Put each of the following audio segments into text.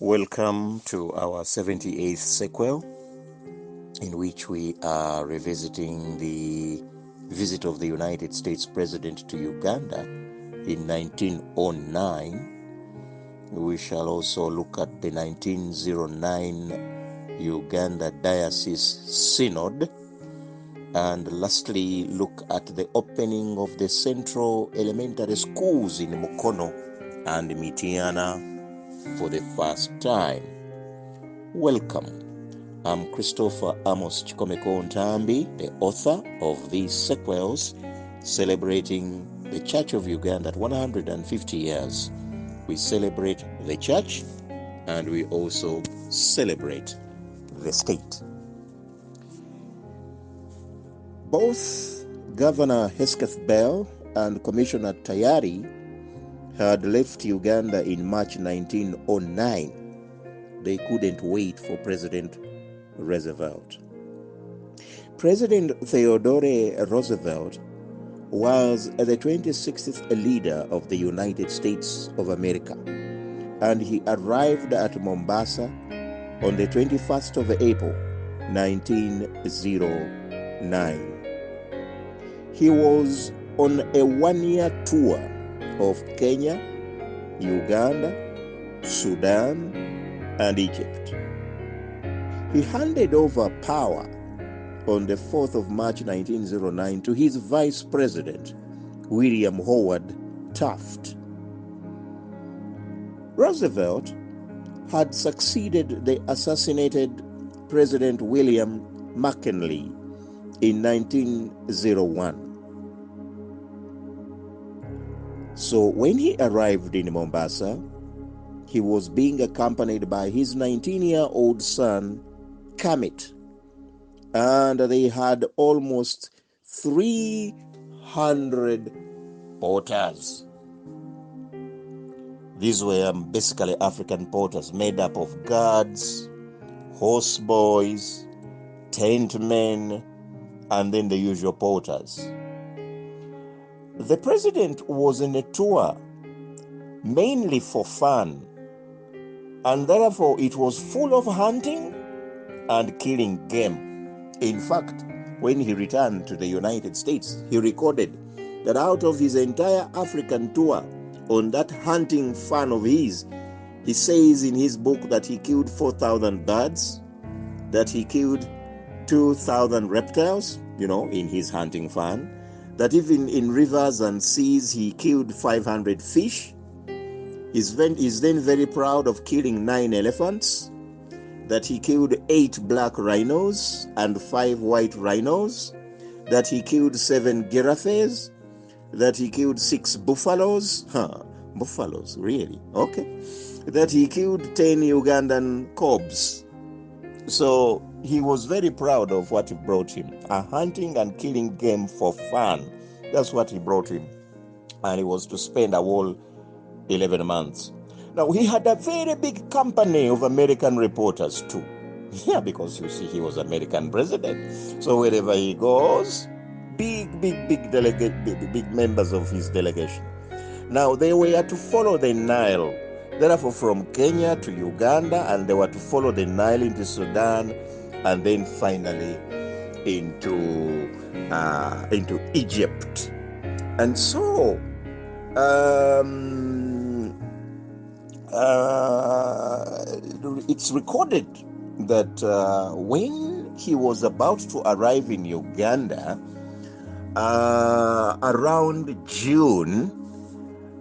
Welcome to our 78th sequel, in which we are revisiting the visit of the United States President to Uganda in 1909. We shall also look at the 1909 Uganda Diocese Synod, and lastly look at the opening of the Central Elementary Schools in Mukono and Mityana for the first time. Welcome. I'm Christopher Amos Chikomeko Ntambi, the author of these sequels celebrating the Church of Uganda at 150 years. We celebrate the church and we also celebrate the state. Both Governor Hesketh Bell and Commissioner Tayari had left Uganda in March 1909. They couldn't wait for President Roosevelt. President Theodore Roosevelt was the 26th leader of the United States of America, and he arrived at Mombasa on the 21st of April 1909. He was on a one-year tour of Kenya, Uganda, Sudan, and Egypt. He handed over power on the 4th of March 1909 to his Vice President, William Howard Taft. Roosevelt had succeeded the assassinated President William McKinley in 1901. So when he arrived in Mombasa, he was being accompanied by his 19-year-old son, Kermit, and they had almost 300 porters. These were basically African porters made up of guards, horse boys, tent men, and then the usual porters. The president was in a tour mainly for fun, and therefore it was full of hunting and killing game. In fact, when he returned to the United States, he recorded that out of his entire African tour on that hunting fun of his, he says in his book that he killed 4,000 birds, that he killed 2,000 reptiles, in his hunting fun, that even in rivers and seas he killed 500 fish. He's then very proud of killing 9 elephants, that he killed 8 black rhinos and 5 white rhinos, that he killed 7 giraffes, that he killed 6 buffaloes. Buffaloes, really? Okay. That he killed 10 Ugandan cobs. So he was very proud of what he brought him. A hunting and killing game for fun. That's what he brought him. And he was to spend a whole 11 months. Now, he had a very big company of American reporters too. Yeah, because you see, he was American president. So wherever he goes, big members of his delegation. Now, they were to follow the Nile. Therefore, from Kenya to Uganda, and they were to follow the Nile into Sudan, and then finally into Egypt. And so, it's recorded that when he was about to arrive in Uganda, around June,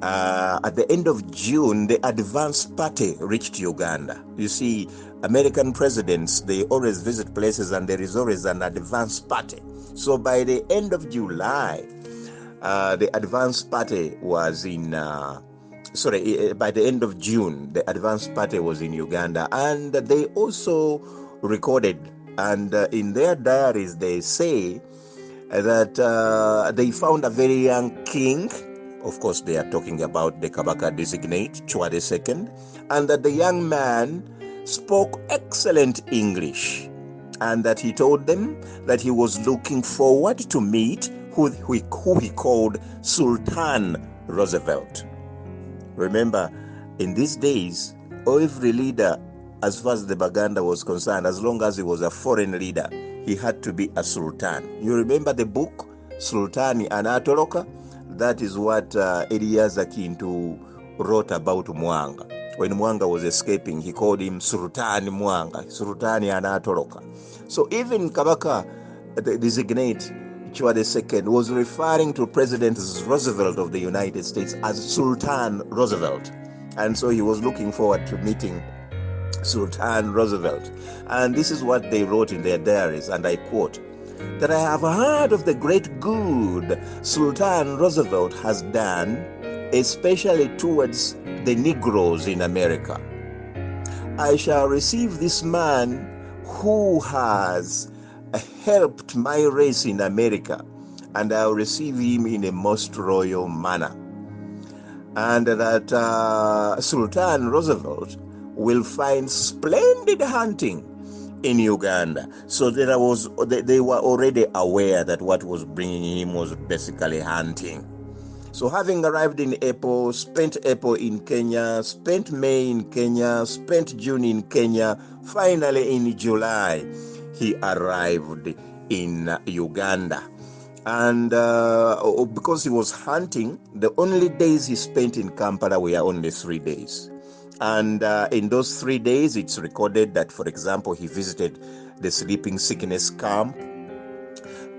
at the end of June, the advance party reached Uganda. You see, American presidents, they always visit places and there is always an advance party. So by the end of July, the advance party was in, by the end of June, the advance party was in Uganda. And they also recorded, and in their diaries, they say that they found a very young king. Of course, they are talking about the Kabaka designate, Chwa II, and that the young man spoke excellent English, and that he told them that he was looking forward to meet who he called Sultan Roosevelt. Remember, in these days, every leader, as far as the Baganda was concerned, as long as he was a foreign leader, he had to be a sultan. You remember the book, Sultani Anatoloka? That is what Eliezer Kintu wrote about Mwanga. When Mwanga was escaping, he called him Sultani Mwanga, Sultani Anatoloka. So even Kabaka, the designate Chua II, was referring to President Roosevelt of the United States as Sultan Roosevelt. And so he was looking forward to meeting Sultan Roosevelt. And this is what they wrote in their diaries, and I quote, that I have heard of the great good Sultan Roosevelt has done, especially towards the Negroes in America. I shall receive this man who has helped my race in America, and I'll receive him in a most royal manner. And that Sultan Roosevelt will find splendid hunting in Uganda. So they were already aware that what was bringing him was basically hunting. So having arrived in April, spent April in Kenya, spent May in Kenya, spent June in Kenya, finally in July, he arrived in Uganda. And because he was hunting, the only days he spent in Kampala were only 3 days. And in those 3 days, it's recorded that, for example, he visited the sleeping sickness camp.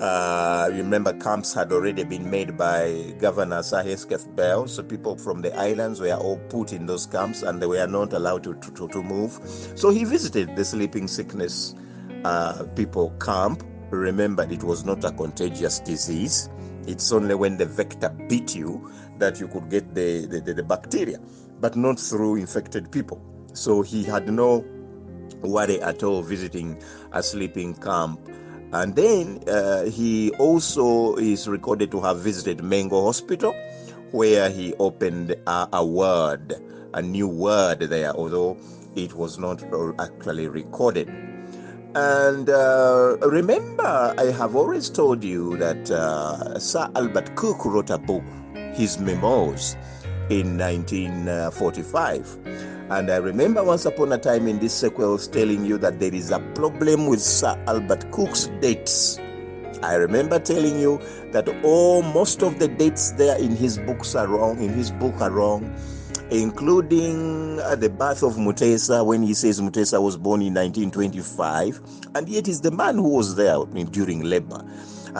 Remember, camps had already been made by Governor Sir Hesketh Bell, so people from the islands were all put in those camps and they were not allowed to move. So he visited the sleeping sickness people camp. Remember, it was not a contagious disease. It's only when the vector bit you that you could get the bacteria, but not through infected people. So he had no worry at all visiting a sleeping camp. And then he also is recorded to have visited Mengo Hospital, where he opened a new ward there, although it was not actually recorded. And remember, I have always told you that Sir Albert Cook wrote a book, his memoirs, in 1945. And I remember once upon a time in this sequels telling you that there is a problem with Sir Albert Cook's dates. I remember telling you that most of the dates there in his books are wrong, including the birth of Mutesa, when he says Mutesa was born in 1925, and yet he's the man who was there during labor.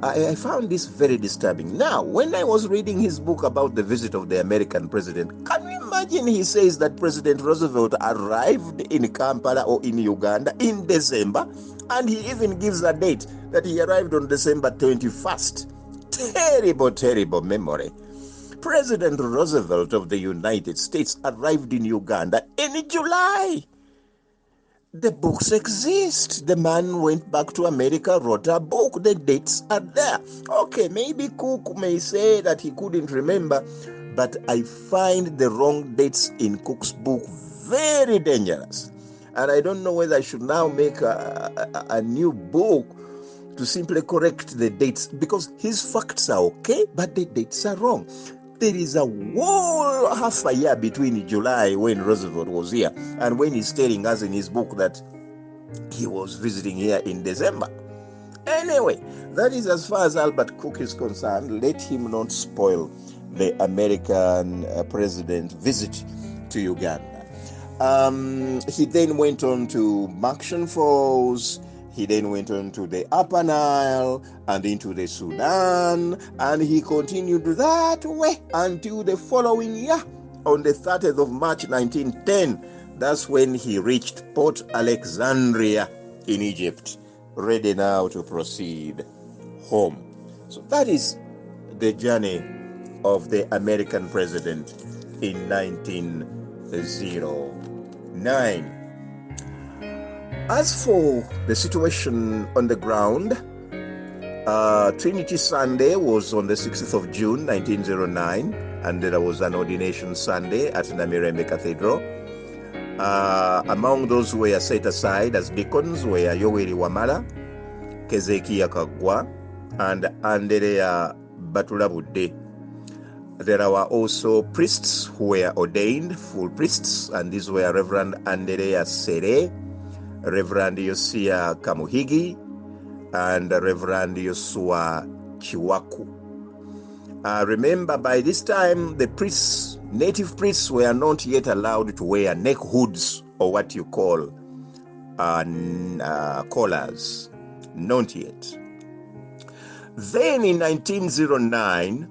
I found this very disturbing. Now, when I was reading his book about the visit of the American president, can you imagine he says that President Roosevelt arrived in Kampala or in Uganda in December, and he even gives a date that he arrived on December 21st. Terrible, terrible memory. President Roosevelt of the United States arrived in Uganda in July. The books exist. The man went back to America, wrote a book. The dates are there. Okay, maybe Cook may say that he couldn't remember, but I find the wrong dates in Cook's book very dangerous. And I don't know whether I should now make a new book to simply correct the dates, because his facts are okay, but the dates are wrong. There is a whole half a year between July, when Roosevelt was here, and when he's telling us in his book that he was visiting here in December. Anyway, that is as far as Albert Cook is concerned. Let him not spoil the American president visit to Uganda. He then went on to Makshan Falls. He then went on to the Upper Nile and into the Sudan, and he continued that way until the following year, on the 30th of March 1910. That's when he reached Port Alexandria in Egypt, ready now to proceed home. So that is the journey of the American president in 1909. As for the situation on the ground, Trinity Sunday was on the 6th of June, 1909, and there was an ordination Sunday at Namirembe Cathedral. Among those who were set aside as deacons were Yoweri Wamala, Kezekiya Kaggwa, and Andrea Batulabude. There were also priests who were ordained, full priests, and these were Reverend Anderea Sere, Reverend Yosia Kamuhigi, and Reverend Yosua Chiwaku. Remember, by this time, the priests, native priests, were not yet allowed to wear neck hoods or what you call collars. Not yet. Then in 1909,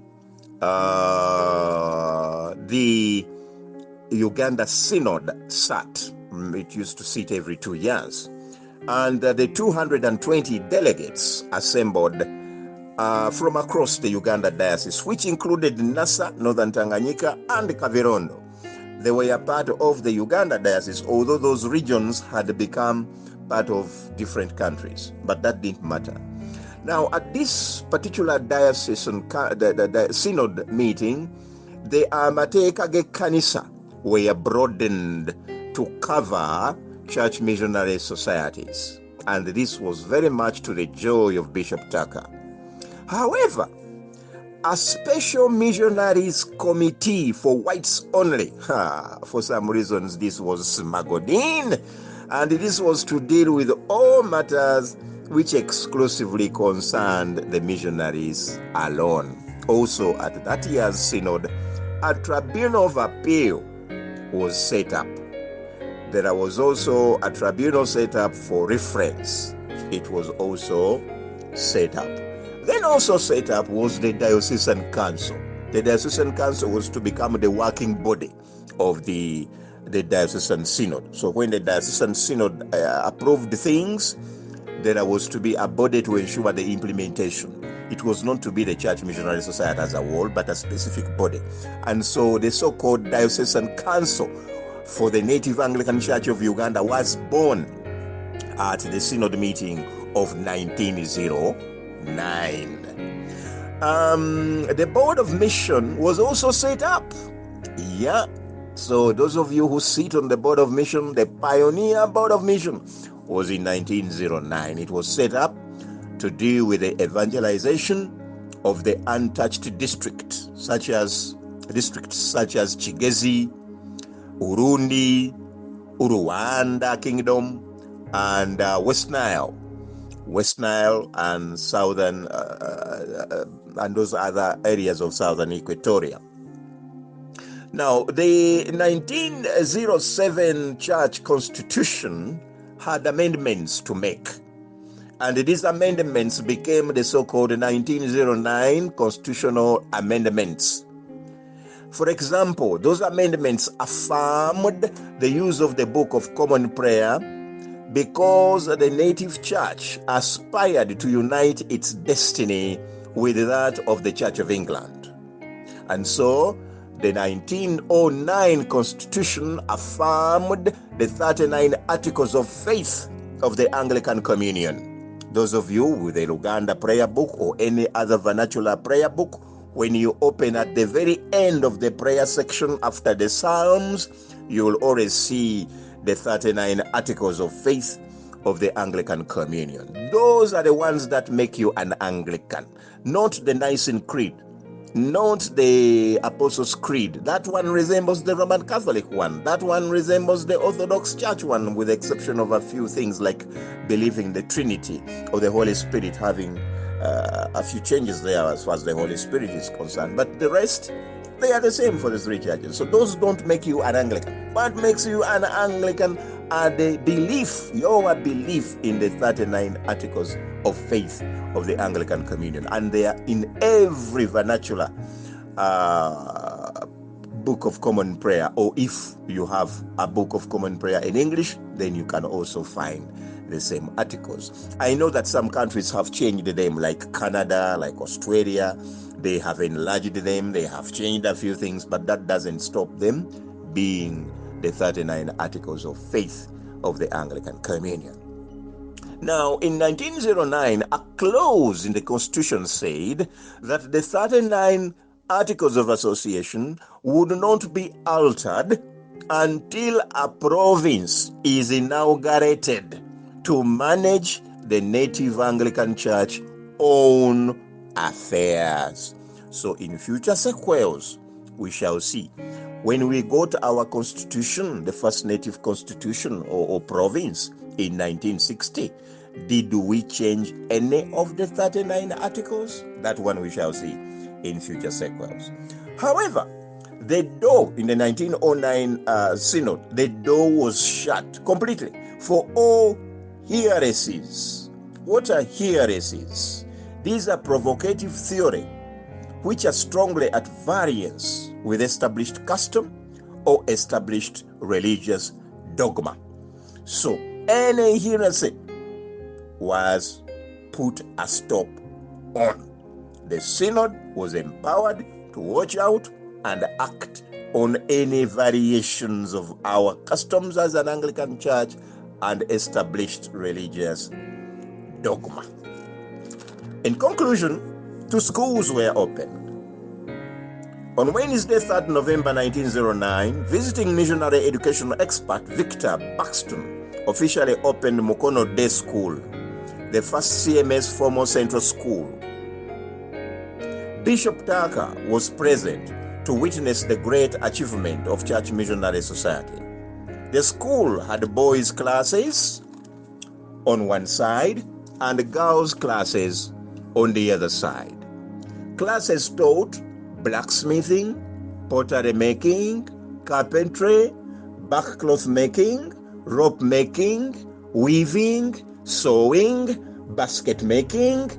the Uganda Synod sat. It used to sit every 2 years. And the 220 delegates assembled from across the Uganda diocese, which included Nasa, Northern Tanganyika, and Kavirondo. They were a part of the Uganda diocese, although those regions had become part of different countries. But that didn't matter. Now, at this particular diocesan the synod meeting, the Amateka ge Kanisa were broadened to cover church missionary societies. And this was very much to the joy of Bishop Tucker. However, a special missionaries committee for whites only, for some reasons this was smuggled in, and this was to deal with all matters which exclusively concerned the missionaries alone. Also, at that year's synod, a tribunal of appeal was set up. There was also a tribunal set up for reference. It was also set up. Then also set up was the Diocesan Council. The Diocesan Council was to become the working body of the Diocesan Synod. So when the Diocesan Synod approved things, there was to be a body to ensure the implementation. It was not to be the Church Missionary Society as a whole, but a specific body. And so the so-called Diocesan Council for the Native Anglican Church of Uganda was born at the Synod meeting of 1909. The Board of Mission was also set up. Yeah. So those of you who sit on the Board of Mission, the Pioneer Board of Mission, was in 1909. It was set up to deal with the evangelization of the untouched districts such as Chigezi, Urundi, Uruanda Kingdom, and West Nile and southern and those other areas of southern Equatoria. Now, the 1907 Church Constitution had amendments to make, and these amendments became the so-called 1909 Constitutional Amendments. For example, those amendments affirmed the use of the Book of Common Prayer because the native church aspired to unite its destiny with that of the Church of England. And so, the 1909 Constitution affirmed the 39 Articles of Faith of the Anglican Communion. Those of you with a Uganda prayer book or any other vernacular prayer book, when you open at the very end of the prayer section after the Psalms, you will always see the 39 Articles of Faith of the Anglican Communion. Those are the ones that make you an Anglican, not the Nicene Creed, not the Apostles' Creed. That one resembles the Roman Catholic one. That one resembles the Orthodox Church one, with the exception of a few things like believing the Trinity or the Holy Spirit, having a few changes there as far as the Holy Spirit is concerned. But the rest, they are the same for the three churches. So those don't make you an Anglican. What makes you an Anglican are the belief, your belief in the 39 Articles of Faith of the Anglican Communion. And they are in every vernacular Book of Common Prayer. Or if you have a Book of Common Prayer in English, then you can also find the same articles. I know that some countries have changed them, like Canada, like Australia. They have enlarged them, they have changed a few things, but that doesn't stop them being the 39 Articles of Faith of the Anglican Communion. Now, in 1909, a clause in the Constitution said that the 39 Articles of Association would not be altered until a province is inaugurated to manage the native Anglican Church own affairs. So in future sequels, we shall see. When we got our constitution, the first native constitution or province in 1960, did we change any of the 39 articles? That one we shall see in future sequels. However, the door in the 1909 Synod, the door was shut completely for all heresies. What are heresies? These are provocative theory which are strongly at variance with established custom or established religious dogma. So any heresy was put a stop on. The Synod was empowered to watch out and act on any variations of our customs as an Anglican church and established religious dogma. In conclusion, 2 schools were opened. On Wednesday, 3rd November 1909, visiting missionary educational expert Victor Buxton officially opened Mukono Day School, the first CMS formal central school. Bishop Tucker was present to witness the great achievement of Church Missionary Society. The school had boys' classes on one side and girls' classes on the other side. Classes taught blacksmithing, pottery making, carpentry, backcloth making, rope making, weaving, sewing, basket making.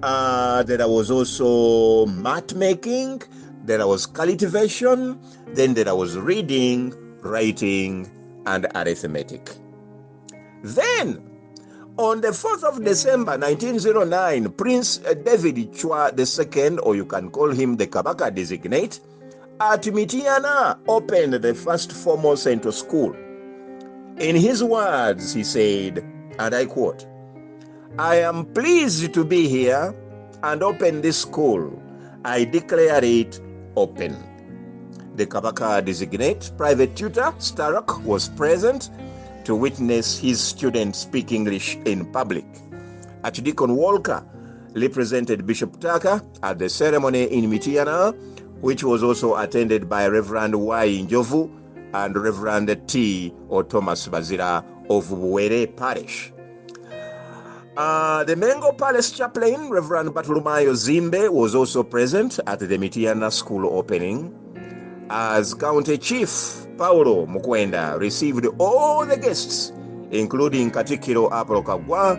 There was also mat making. There was cultivation. Then there was reading, writing, and arithmetic. Then, on the 4th of December 1909, Prince David Chwa II, or you can call him the Kabaka designate, at Mityana opened the first formal central school. In his words, he said, and I quote, "I am pleased to be here and open this school. I declare it open." The Kabaka designate private tutor, Starrock, was present to witness his students speak English in public. Archdeacon Walker represented Bishop Tucker at the ceremony in Mityana, which was also attended by Reverend Y. Njovu and Reverend T. or Thomas Bazira of Buwere Parish. The Mengo Palace chaplain, Reverend Batulumayo Zimbe, was also present at the Mityana school opening, as County Chief Paulo Mukwenda received all the guests, including Katikiro Apolo Kagwa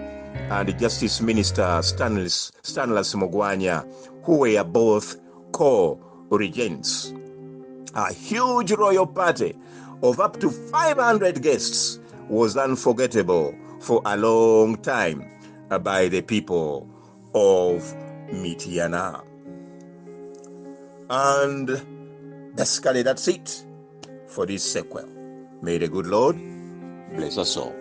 and Justice Minister Stanless Mugwanya, who were both co-regents. A huge royal party of up to 500 guests was unforgettable for a long time by the people of Mityana. And basically that's it for this sequel. May the good Lord bless us all.